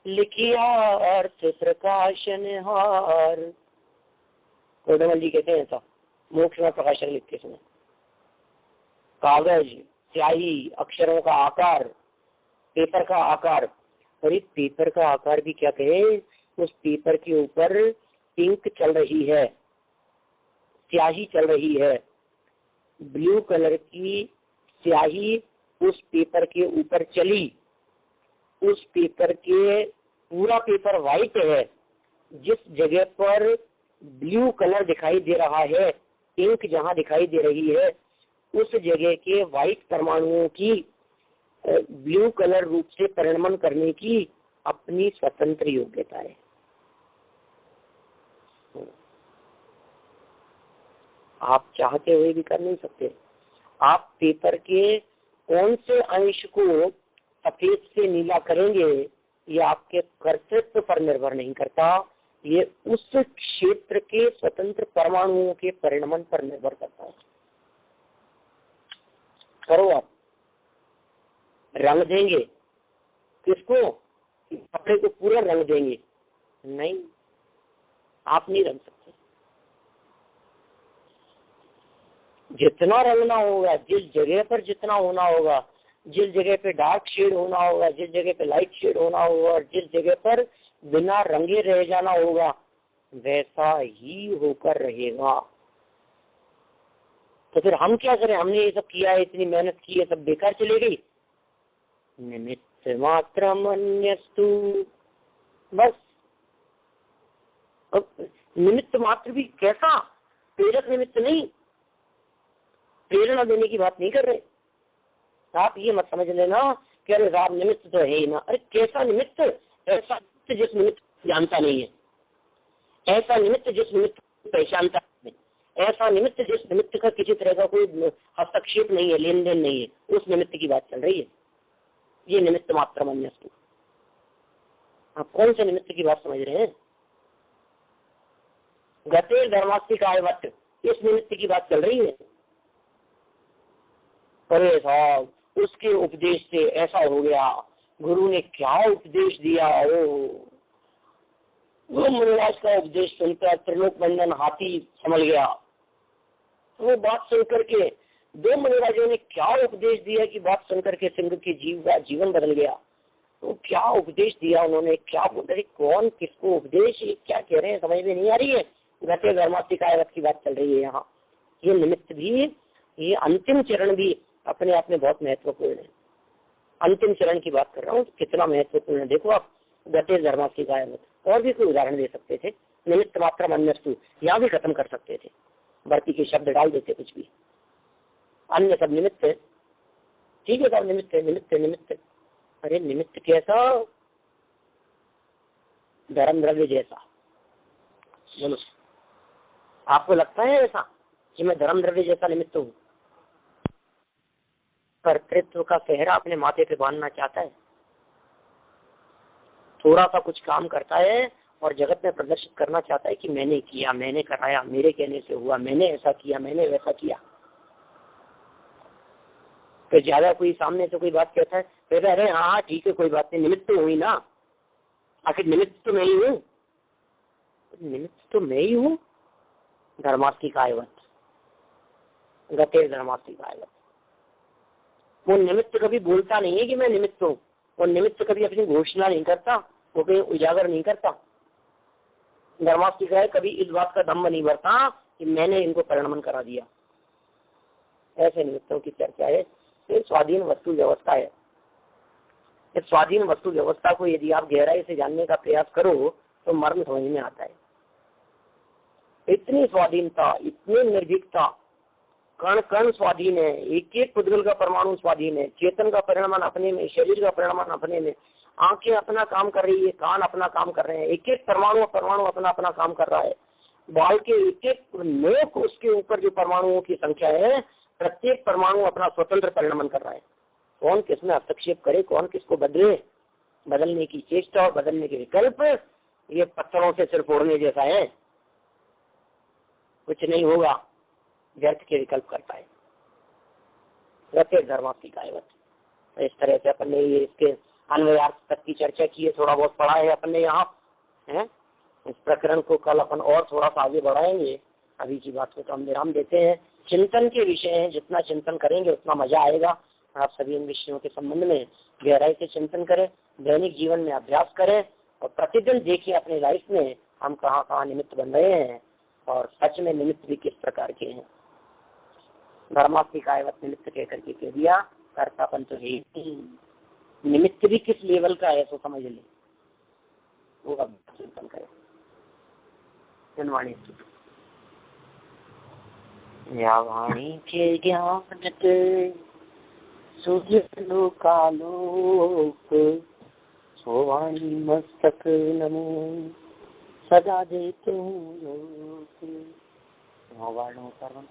लिखिया अर्थ प्रकाशन हार, कोडमल जी कहते हैं ऐसा मोक्ष में प्रकाशन लिखते समय। कागज, स्याही, अक्षरों का आकार, पेपर का आकार, और इस पेपर का आकार भी क्या कहे, उस पेपर के ऊपर इंक चल रही है, स्याही चल रही है, ब्लू कलर की स्याही उस पेपर के ऊपर चली, उस पेपर के पूरा पेपर व्हाइट है, जिस जगह पर ब्लू कलर दिखाई दे रहा है, इंक जहां दिखाई दे रही है, उस जगह के व्हाइट परमाणुओं की ब्लू कलर रूप से परिणमन करने की अपनी स्वतंत्र योग्यता है। आप चाहते हुए भी कर नहीं सकते। आप पेपर के कौन से अंश को सफेद से नीला करेंगे ये आपके कर्तृत्व पर निर्भर नहीं करता, ये उस क्षेत्र के स्वतंत्र परमाणुओं के परिणमन पर निर्भर करता है। करो आप, रंग देंगे किसको, कपड़े को पूरा रंग देंगे, नहीं, आप नहीं रंग सकते। जितना रंगना होगा, जिस जगह पर जितना होना होगा, जिस जगह पे डार्क शेड होना होगा, जिस जगह पे लाइट शेड होना होगा, और जिस जगह पर बिना रंगे रह जाना होगा, वैसा ही होकर रहेगा। तो फिर हम क्या करें, हमने ये सब किया है, इतनी मेहनत की है, सब बेकार चली गई। निमित्त मात्रम अन्यस्तु, बस। अब निमित्त मात्र भी कैसा, प्रेरक निमित्त नहीं, प्रेरणा देने की बात नहीं कर रहे। आप ये मत समझ लेना कि अरे साहब निमित्त तो है ही ना। अरे कैसा निमित्त, ऐसा जिस निमित्त जानता नहीं है, ऐसा निमित्त जिस निमित्त पहचानता नहीं, ऐसा निमित्त जिस निमित्त का किसी तरह का कोई हस्तक्षेप नहीं है, लेन देन नहीं है, उस निमित्त की बात चल रही है। ये निमित्त मात्र अन्यस्तु। आप कौन से निमित्त की बात समझ रहे हैं? गते धर्मास्तिक आयवत, इस निमित्त की बात चल रही है। अरे साहब उसके उपदेश से ऐसा हो गया, गुरु ने क्या उपदेश दिया, वो मुनिराज का उपदेश सुनकर त्रिलोक बंधन हाथी संभल गया। वो बात सुनकर के दो मुनिराजों ने क्या उपदेश दिया कि बात सुनकर के सिंह के जीवन बदल गया। तो क्या उपदेश दिया उन्होंने, क्या बोल रहे, कौन किसको उपदेश, क्या कह रहे हैं समझ में नहीं आ रही है। गते धर्मास्तिक आयवत की बात चल रही है यहाँ। ये निमित्त भी, ये अंतिम चरण भी अपने आप में बहुत महत्वपूर्ण है। अंतिम चरण की बात कर रहा हूँ, कितना महत्वपूर्ण है देखो आप। गते धर्मास्तिक आयवत, और भी कोई उदाहरण दे सकते थे। निमित्त मात्र अन्यस्तु यहाँ भी खत्म कर सकते थे, भर्ती के शब्द डाल देते कुछ भी, अन्य सब निमित्त है, ठीक है साहब, निमित्त है, निमित्त है, निमित्त है। अरे निमित्त कैसा, धर्म द्रव्य जैसा। बोलो, आपको लगता है ऐसा कि मैं धर्म द्रव्य जैसा निमित्त हूँ? कर्तृत्व का सेहरा अपने माथे पे बांधना चाहता है, थोड़ा सा कुछ काम करता है और जगत में प्रदर्शित करना चाहता है कि मैंने किया, मैंने कराया, मेरे कहने से हुआ, मैंने ऐसा किया, मैंने वैसा किया। तो ज्यादा कोई सामने से कोई बात कहता है, कहता है अरे हाँ ठीक है कोई बात नहीं, निमित्त तो हुई ना, आखिर निमित्त तो मैं ही हूँ, निमित्त तो मैं ही हूँ। धर्मास्तिक आयवत, गते धर्मास्तिक आयवत। वो निमित्त कभी बोलता नहीं है कि मैं निमित्त हूँ, वो निमित्त कभी अपनी घोषणा नहीं करता, वो कहीं उजागर नहीं करता। धर्मास्तिक कभी इस बात का दम नहीं भरता कि मैंने इनको परिणमन करा दिया। ऐसे निमित्तों की चर्चा है। ये स्वाधीन वस्तु व्यवस्था है। इस स्वाधीन वस्तु व्यवस्था को यदि आप गहराई से जानने का प्रयास करो तो मर्म समझ में आता है। इतनी स्वाधीनता, इतनी निर्भीकता, कण कण स्वाधीन है, एक एक पुद्गल का परमाणु स्वाधीन है, चेतन का परिणमन अपने में, शरीर का परिणमन अपने में, आंखें अपना काम कर रही है, कान अपना काम कर रहे हैं, एक एक परमाणु अपना अपना काम कर रहा है। बाल के एक एक नोक, उसके ऊपर जो परमाणुओं की संख्या है, प्रत्येक परमाणु अपना स्वतंत्र परिणमन कर रहा है। कौन किसमें हस्तक्षेप करे, कौन किसको बदले, बदलने की चेष्टा और बदलने के विकल्प, ये पत्थरों से सिर फोड़ने जैसा है, कुछ नहीं होगा, व्यर्थ के विकल्प करता है। गते धर्मास्तिक आयवत। इस तरह से अपन ने ये इसके अन्वयार्थ तक की चर्चा की है, थोड़ा बहुत पढ़ा है अपन ने यहाँ है। इस प्रकरण को कल अपन और थोड़ा सा आगे बढ़ाएंगे अभी की बात को तो हम विराम देते हैं। चिंतन के विषय हैं, जितना चिंतन करेंगे उतना मजा आएगा। आप सभी इन विषयों के संबंध में गहराई से चिंतन करें, दैनिक जीवन में अभ्यास करें और प्रतिदिन देखिए अपनी लाइफ में हम कहाँ कहाँ निमित्त बन रहे हैं और सच में निमित्त भी किस प्रकार के हैं। धर्मात्मी कायवत निमित्त कहकर के कह दिया, कर्तापन तो है ही, निमित्त भी किस लेवल का है तो समझ ले, वो अब चिंतन करें। जनवाणी या वाणी के ज्ञान के सूर्य लोकालोक, सो वाणी मस्तक नमो सदा देते हूँ वाणों सर्वं